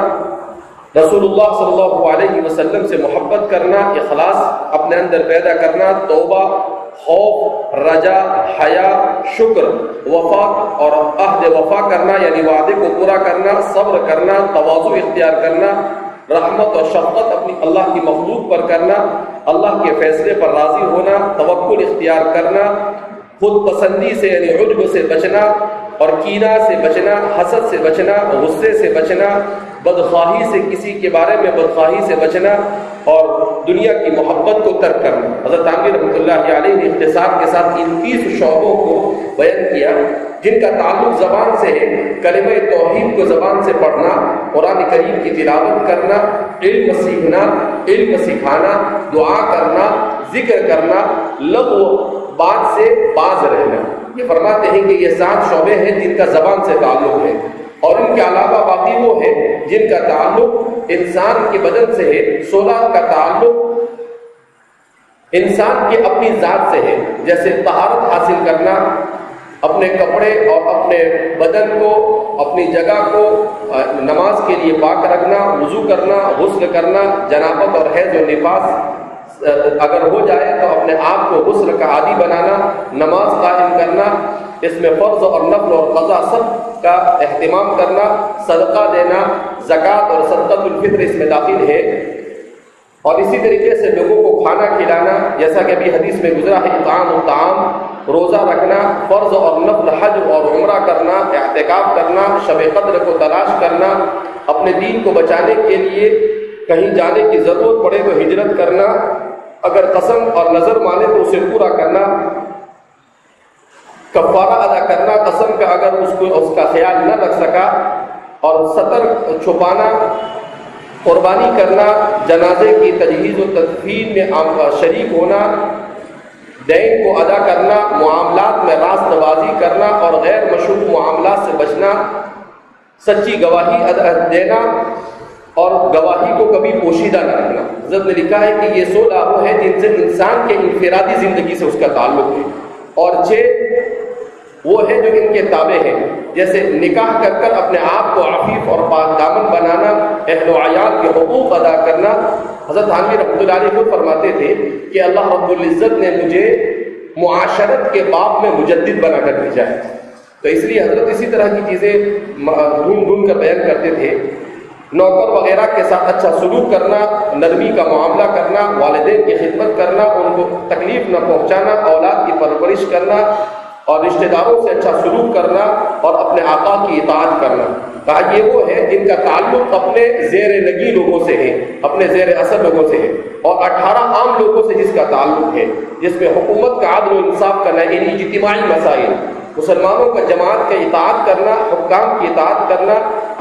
رسول اللہ صلی اللہ علیہ وسلم سے محبت کرنا, اخلاص اپنے اندر پیدا کرنا, توبہ, خوف, رجا, حیا, شکر, وفا اور عہد وفا کرنا یعنی وعدے کو پورا کرنا, صبر کرنا, تواضع اختیار کرنا, رحمت اور شفقت اپنی اللہ کی مخلوق پر کرنا, اللہ کے فیصلے پر راضی ہونا, توکل اختیار کرنا, خود پسندی سے یعنی عجب سے بچنا اور کینہ سے بچنا, حسد سے بچنا, غصے سے بچنا, بدخواہی سے کسی کے بارے میں بدخواہی سے بچنا اور دنیا کی محبت کو ترک کرنا. حضرت تھانوی رحمۃ اللہ علیہ نے اختصار کے ساتھ ان 30 شعبوں کو بیان کیا جن کا تعلق زبان سے ہے. کلمہ توحید کو زبان سے پڑھنا, قرآن کریم کی تلاوت کرنا, علم سیکھنا, علم سکھانا, دعا کرنا, ذکر کرنا, لغو بات سے باز رہنا. یہ فرماتے ہیں کہ یہ 7 شعبے ہیں جن کا زبان سے تعلق ہے اور ان کے علاوہ باقی وہ ہے جن کا تعلق انسان کے بدن سے ہے. 16 کا تعلق انسان کی اپنی ذات سے ہے, جیسے طہارت حاصل کرنا, اپنے کپڑے اور اپنے بدن کو, اپنی جگہ کو نماز کے لیے پاک رکھنا, وضو کرنا, غسل کرنا, جنابت اور حیض و نفاس اگر ہو جائے تو اپنے آپ کو غسل کا عادی بنانا, نماز قائم کرنا, اس میں فرض اور نفل اور قضا سب کا اہتمام کرنا, صدقہ دینا, زکوٰۃ اور صدقۃ الفطر اس میں داخل ہے. اور اسی طریقے سے لوگوں کو کھانا کھلانا, جیسا کہ ابھی حدیث میں گزرا ہے, اطعام الطعام, روزہ رکھنا, فرض اور نفل حج اور عمرہ کرنا, اعتکاف کرنا, شب قدر کو تلاش کرنا, اپنے دین کو بچانے کے لیے کہیں جانے کی ضرورت پڑے تو ہجرت کرنا, اگر قسم اور نظر مانے تو اسے پورا کرنا, کفارہ ادا کرنا قسم کا اگر اس کا خیال نہ رکھ سکا, اور ستر چھپانا, قربانی کرنا, جنازے کی تجہیز و تدفین میں شریک ہونا, دین کو ادا کرنا, معاملات میں راست بازی کرنا اور غیر مشروع معاملات سے بچنا, سچی گواہی دینا اور گواہی کو کبھی پوشیدہ نہ رکھنا. حضرت نے لکھا ہے کہ یہ 16 وہ ہیں جن سے انسان کے انفرادی زندگی سے اس کا تعلق ہے, اور 6 وہ ہیں جو ان کے تابع ہیں, جیسے نکاح کر اپنے آپ کو عفیف اور پاک دامن بنانا, اہل و عیال کے حقوق ادا کرنا. حضرت تھانوی رحمۃ اللہ علیہ خود فرماتے تھے کہ اللہ رب العزت نے مجھے معاشرت کے باب میں مجدد بنا کر بھیجا ہے. تو اس لیے حضرت اسی طرح کی چیزیں ڈھونڈ کر بیان کرتے تھے. نوکر وغیرہ کے ساتھ اچھا سلوک کرنا، نرمی کا معاملہ کرنا، والدین کی خدمت کرنا، ان کو تکلیف نہ پہنچانا، اولاد کی پرورش کرنا اور رشتہ داروں سے اچھا سلوک کرنا اور اپنے آقا کی اطاعت کرنا۔ کہا یہ وہ ہے جن کا تعلق اپنے زیر نگی لوگوں سے ہے، اپنے زیر اثر لوگوں سے ہے، اور 18 عام لوگوں سے جس کا تعلق ہے، جس میں حکومت کا عدل و انصاف کرنا، یعنی اجتماعی مسائل، مسلمانوں کا جماعت کا اطاعت کرنا، حکام کی اطاعت کرنا،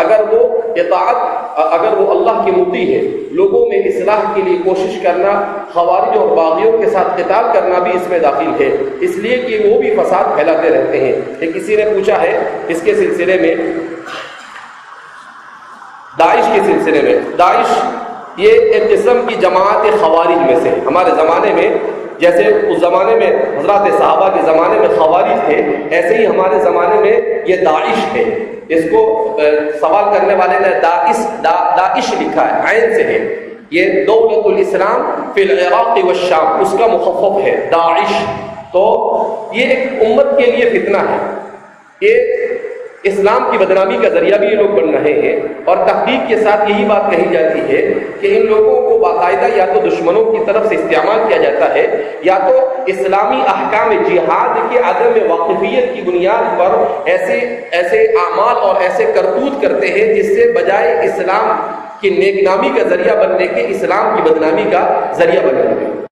اگر وہ اللہ کی مطیع ہے، لوگوں میں اصلاح کے لیے کوشش کرنا، خوارج اور باغیوں کے ساتھ قتال کرنا بھی اس میں داخل ہے، اس لیے کہ وہ بھی فساد پھیلاتے رہتے ہیں۔ کہ کسی نے پوچھا ہے اس کے سلسلے میں، داعش کے سلسلے میں، داعش یہ ایک قسم کی جماعت خوارج میں سے، ہمارے زمانے میں جیسے اس زمانے میں حضرات صحابہ کے زمانے میں خوارج تھے، ایسے ہی ہمارے زمانے میں یہ داعش ہے۔ اس کو سوال کرنے والے نے داعش لکھا ہے، عین سے ہے، یہ دولت الاسلام فی العراق والشام، اس کا مخفف ہے داعش۔ تو یہ ایک امت کے لیے فتنہ ہے، یہ اسلام کی بدنامی کا ذریعہ بھی یہ لوگ بن رہے ہیں، اور تحقیق کے ساتھ یہی بات کہی جاتی ہے کہ ان لوگوں کو باقاعدہ یا تو دشمنوں کی طرف سے استعمال کیا جاتا ہے، یا تو اسلامی احکام جہاد کے عدم واقفیت کی بنیاد پر ایسے اعمال اور ایسے کرتوت کرتے ہیں جس سے بجائے اسلام کی نیک نامی کا ذریعہ بننے کے اسلام کی بدنامی کا ذریعہ بنے ہوئے۔